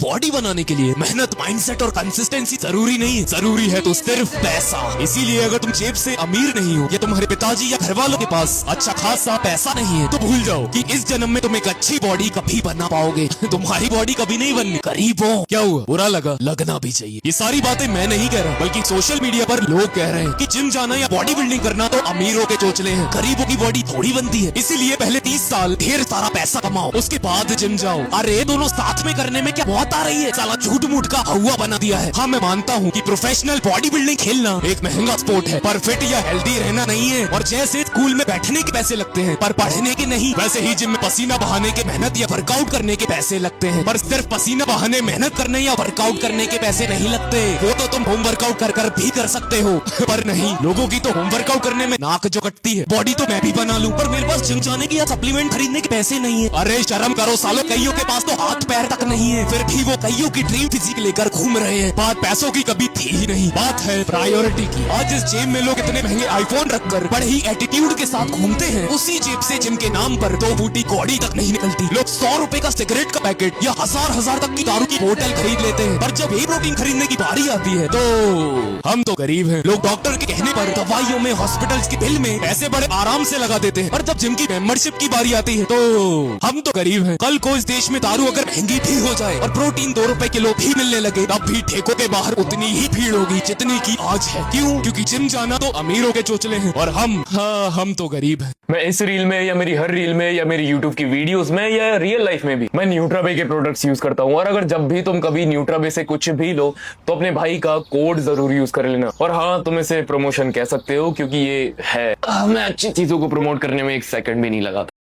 Body बनाने के लिए मेहनत, माइंडसेट और कंसिस्टेंसी जरूरी नहीं, जरूरी है तो सिर्फ पैसा। इसीलिए अगर तुम जेब से अमीर नहीं हो या तुम्हारे पिताजी या घर वालों के पास अच्छा खासा पैसा नहीं है तो भूल जाओ कि इस जन्म में तुम एक अच्छी बॉडी कभी बना पाओगे। तुम्हारी बॉडी कभी नहीं बननी। गरीब हो, क्या हुआ, बुरा लगा, लगना भी चाहिए। ये सारी बातें मैं नहीं कह रहा बल्कि सोशल मीडिया पर लोग कह रहे हैं कि जिम जाना या बॉडी बिल्डिंग करना तो अमीरों के चोचले हैं, गरीबों की बॉडी थोड़ी बनती है। इसीलिए पहले 30 साल ढेर सारा पैसा कमाओ, उसके बाद जिम जाओ। अरे दोनों साथ में करने में क्या मौत आ रही है? साला झूठ मूठ का हवा बना दिया है। हाँ मैं मानता हूँ कि प्रोफेशनल बॉडी बिल्डिंग खेलना एक महंगा स्पोर्ट है, पर फिट या हेल्दी रहना नहीं है। और जैसे स्कूल में बैठने के पैसे लगते हैं पर पढ़ने के नहीं, वैसे ही जिम में पसीना बहाने के, मेहनत या वर्कआउट करने के पैसे लगते हैं, पर सिर्फ पसीना बहाने, मेहनत करने या वर्कआउट करने के पैसे नहीं लगते। वो तो तुम होम वर्कआउट कर कर भी कर सकते हो पर नहीं, लोगों की तो होम वर्कआउट करने में नाक जो कटती है। बॉडी तो मैं भी बना लूं पर मेरे पास जिम जाने की या सप्लीमेंट खरीदने के पैसे नहीं है। अरे शर्म करो सालों, कईयों के पास तो हाथ पैर तक नहीं है, फिर भी वो कईयों की ड्रीम फिजिक लेकर घूम रहे हैं। बात पैसों की कभी थी ही नहीं, बात है प्रायोरिटी की। आज इस जेब में लोग इतने महंगे आईफोन रखकर बड़े ही एटीट्यूड के साथ घूमते हैं, उसी जेब से जिम के नाम पर 2 बूटी कौड़ी तक नहीं निकलती। लोग 100 रुपए का सिगरेट का पैकेट या हजार तक की दारू की बोतल खरीद लेते हैं, पर जब ये प्रोटीन खरीदने की बारी आती है तो हम तो गरीब हैं। लोग डॉक्टर के कहने पर दवाइयों में, हॉस्पिटल्स के बिल में पैसे बड़े आराम से लगा देते हैं, पर जब जिम की मेंबरशिप की बारी आती है तो हम तो गरीब हैं। कल को इस देश में दारू अगर महंगी भी हो जाए और प्रोटीन 2 रुपए किलो भी मिलने लगे, तब भी ठेकों के बाहर उतनी ही भीड़ होगी जितनी की आज है। क्यों? क्योंकि जिम जाना तो अमीरों के चोचले हैं और हम तो गरीब हैं। मैं इस रील में या मेरी हर रील में या मेरी यूट्यूब की वीडियोस में या रियल लाइफ में भी मैं न्यूट्राबे के प्रोडक्ट्स यूज करता हूँ। और अगर जब भी तुम कभी न्यूट्राबे से कुछ भी लो तो अपने भाई का कोड जरूर यूज कर लेना। और हाँ, तुम इसे प्रमोशन कह सकते हो क्योंकि ये है, मैं अच्छी चीजों को प्रमोट करने में 1 सेकंड भी नहीं लगा।